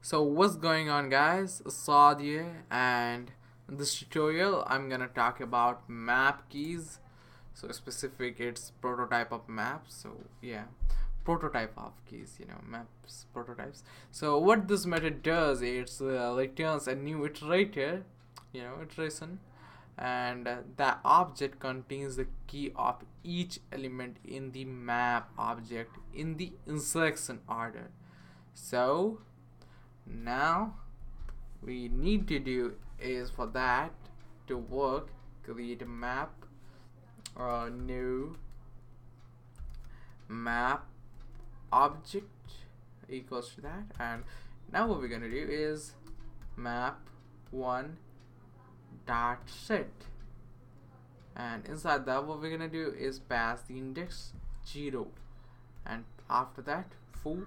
So what's going on, guys? Saad here, and in this tutorial I'm gonna talk about map keys. So specific, it's prototype of maps. So yeah, prototype of keys, maps prototypes. So what this method does, it's returns a new iterator, iteration, and that object contains the key of each element in the map object in the insertion order. So now we need to do is, for that to work, create a map, new map object equals to that. And now what we're gonna do is map1 dot set, and inside that what we're gonna do is pass the index 0, and after that full.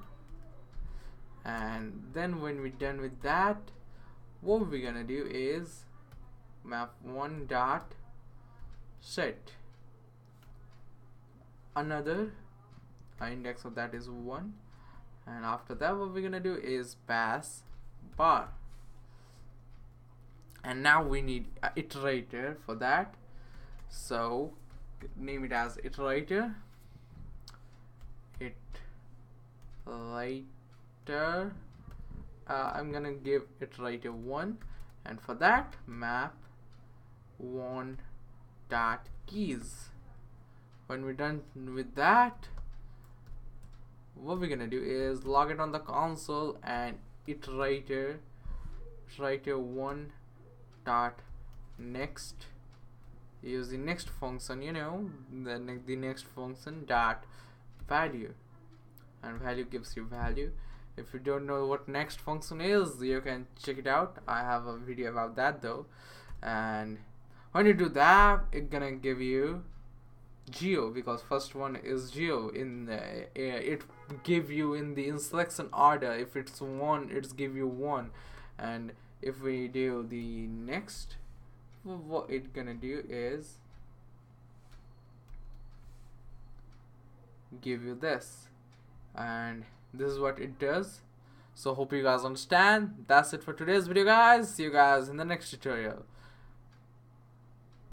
And then when we're done with that, what we're gonna do is map1 dot set another index of that is 1, and after that what we're gonna do is pass bar. And now we need an iterator for that, so name it as iterator. I'm gonna give iterator 1, and for that map1 dot keys. When we're done with that, what we're gonna do is log it on the console and iterator 1 dot next, use the next function, the next function dot value, and value gives you value. If you don't know what next function is, you can check it out. I have a video about that though. And when you do that, it's gonna give you geo, because first one is geo. In the it give you in the selection order. If it's 1, it's give you 1. And if we do the next, what it's gonna do is give you this, and this is what it does. So hope you guys understand. That's it for today's video, guys. See you guys in the next tutorial.